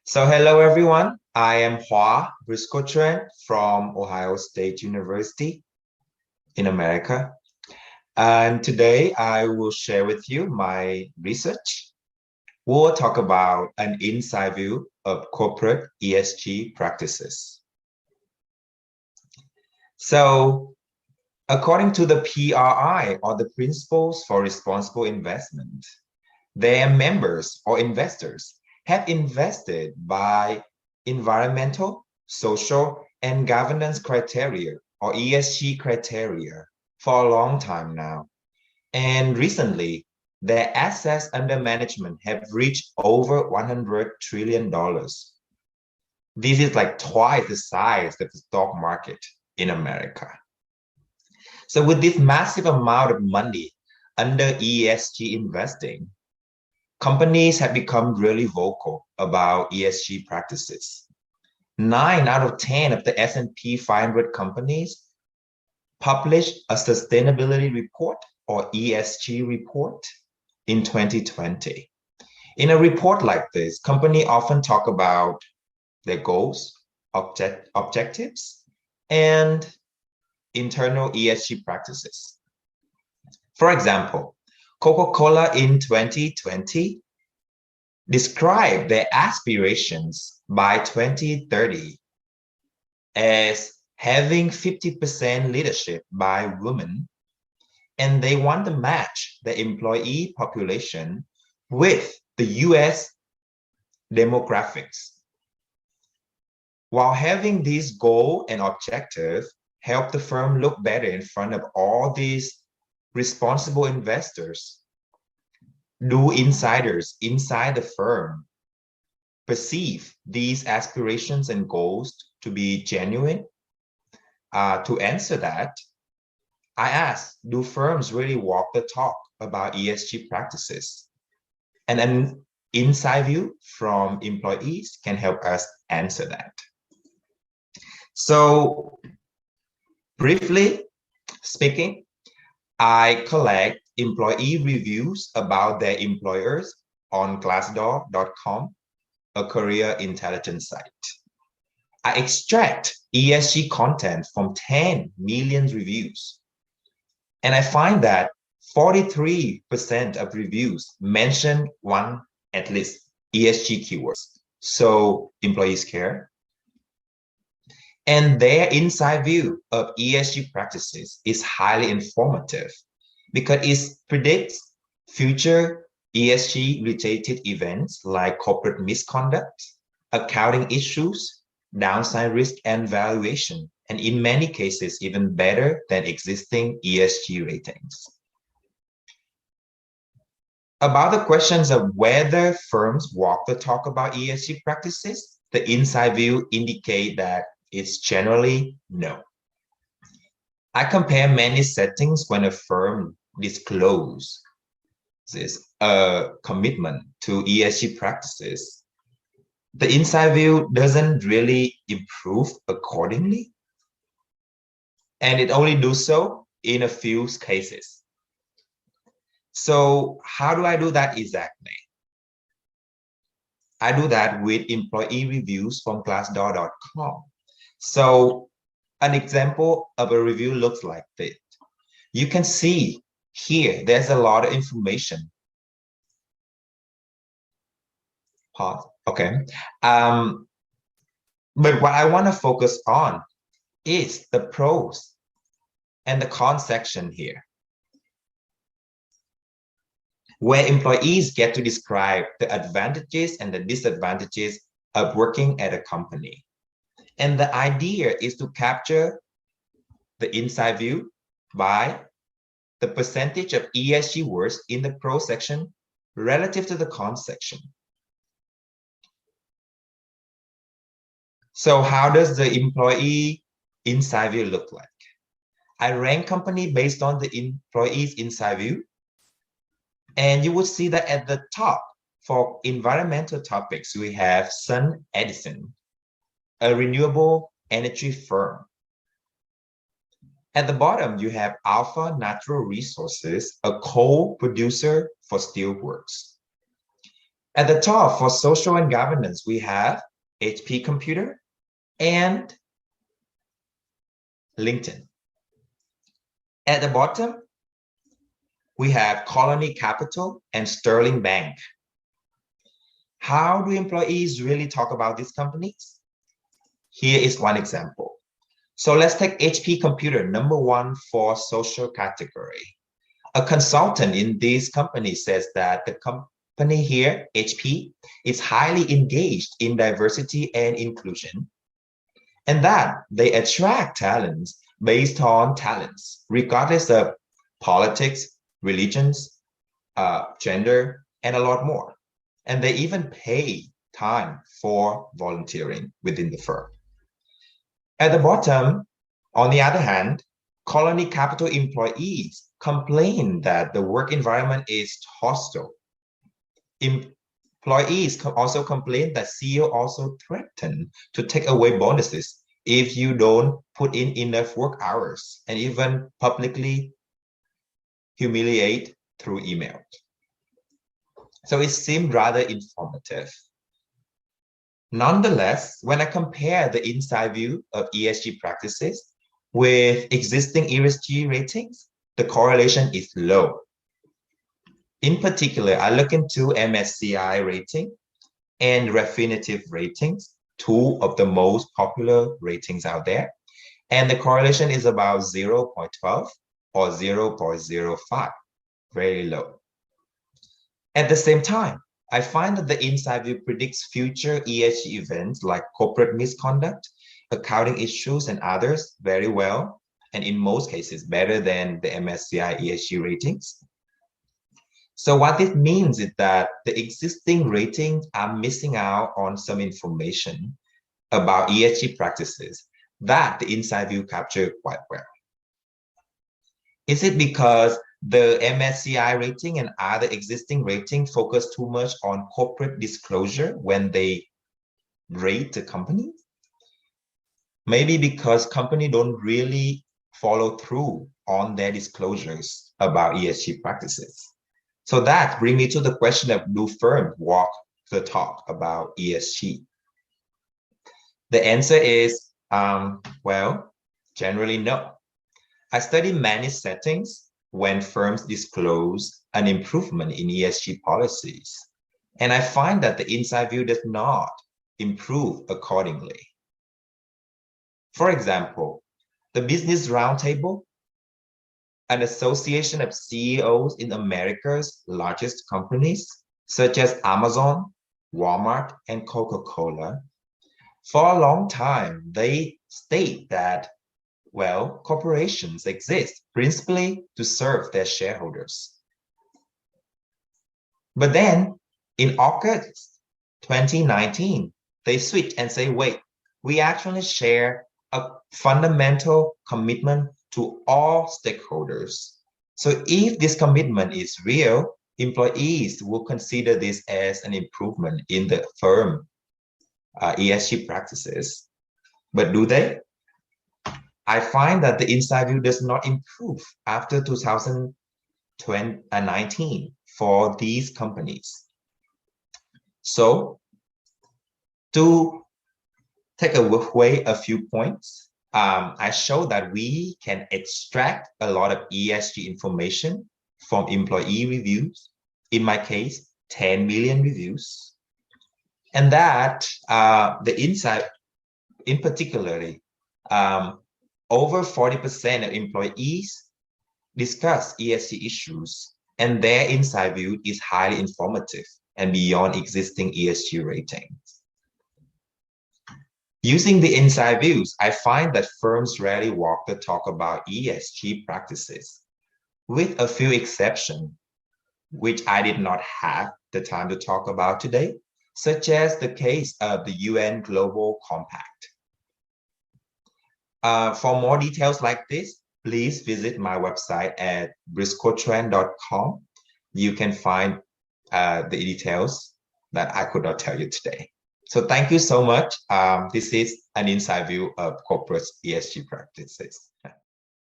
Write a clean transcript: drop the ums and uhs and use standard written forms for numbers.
So hello everyone, I am Hoa Briscoe-Tran from Ohio State University in America. And today I will share with you my research. We'll talk about an inside view of corporate ESG practices. So according to the PRI, or the Principles for Responsible Investment, their members or investors have invested by environmental, social, and governance criteria, or ESG criteria, for a long time now. And recently, their assets under management have reached over $100 trillion. This is like twice the size of the stock market in America. So with this massive amount of money under ESG investing, companies have become really vocal about ESG practices. 9 out of 10 of the S&P 500 companies published a sustainability report, or ESG report, in 2020. In a report like this, companies often talk about their goals, objectives, and internal ESG practices. For example, Coca-Cola in 2020 described their aspirations by 2030 as having 50% leadership by women, and they want to match the employee population with the US demographics. While having this goal and objective help the firm look better in front of all these responsible investors, do insiders inside the firm perceive these aspirations and goals to be genuine? To answer that, I asked, do firms really walk the talk about ESG practices? And an inside view from employees can help us answer that. So briefly speaking, I collect employee reviews about their employers on glassdoor.com, a career intelligence site. I extract ESG content from 10 million reviews, and I find that 43% of reviews mention one, at least, ESG keywords. So employees care. And their inside view of ESG practices is highly informative because it predicts future ESG-related events like corporate misconduct, accounting issues, downside risk, and valuation, and in many cases, even better than existing ESG ratings. About the questions of whether firms walk the talk about ESG practices, the inside view indicate that it's generally no. I compare many settings when a firm discloses a commitment to ESG practices. The inside view doesn't really improve accordingly, and it only does so in a few cases. So how do I do that exactly? I do that with employee reviews from glassdoor.com. So an example of a review looks like this. You can see here, there's a lot of information. Pause. Okay. But what I want to focus on is the pros and the cons section here, where employees get to describe the advantages and the disadvantages of working at a company. And the idea is to capture the inside view by the percentage of ESG words in the pro section relative to the con section. So how does the employee inside view look like? I rank company based on the employee's inside view. And you will see that at the top, for environmental topics, we have Sun Edison, a renewable energy firm. At the bottom, you have Alpha Natural Resources, a coal producer for steelworks. At the top, for social and governance, we have HP Computer and LinkedIn. At the bottom, we have Colony Capital and Sterling Bank. How do employees really talk about these companies? Here is one example. So let's take HP Computer, number one for social category. A consultant in this company says that the company here, HP, is highly engaged in diversity and inclusion, and that they attract talents based on talents, regardless of politics, religions, gender, and a lot more. And they even pay time for volunteering within the firm. At the bottom, on the other hand, Colony Capital employees complain that the work environment is hostile. Employees also complain that CEO also threaten to take away bonuses if you don't put in enough work hours, and even publicly humiliate through email. So it seemed rather informative. Nonetheless, when I compare the inside view of ESG practices with existing ESG ratings, the correlation is low. In particular, I look into MSCI rating and Refinitiv ratings, two of the most popular ratings out there, and the correlation is about 0.12 or 0.05, very low. At the same time, I find that the inside view predicts future ESG events like corporate misconduct, accounting issues, and others very well, and in most cases better than the MSCI ESG ratings. So what this means is that the existing ratings are missing out on some information about ESG practices that the inside view captured quite well. Is it because the MSCI rating and other existing ratings focus too much on corporate disclosure when they rate the company? Maybe because companies don't really follow through on their disclosures about ESG practices. So that brings me to the question of, do firms walk the talk about ESG? The answer is, well, generally no. I study many settings when firms disclose an improvement in ESG policies, and I find that the inside view does not improve accordingly. For example, the Business Roundtable, an association of CEOs in America's largest companies, such as Amazon, Walmart, and Coca-Cola, for a long time, they state that, well, corporations exist principally to serve their shareholders. But then in August 2019, they switch and say, wait, we actually share a fundamental commitment to all stakeholders. So if this commitment is real, employees will consider this as an improvement in the firm ESG practices. But do they? I find that the inside view does not improve after 2019 for these companies. So to take away a few points, I show that we can extract a lot of ESG information from employee reviews. In my case, 10 million reviews. And that the insight, in particularly, over 40% of employees discuss ESG issues, and their inside view is highly informative and beyond existing ESG ratings. Using the inside views, I find that firms rarely walk the talk about ESG practices, with a few exceptions, which I did not have the time to talk about today, such as the case of the UN Global Compact. For more details like this, please visit my website at briscoe-tran.com. You can find the details that I could not tell you today. So thank you so much. This is an inside view of corporate ESG practices.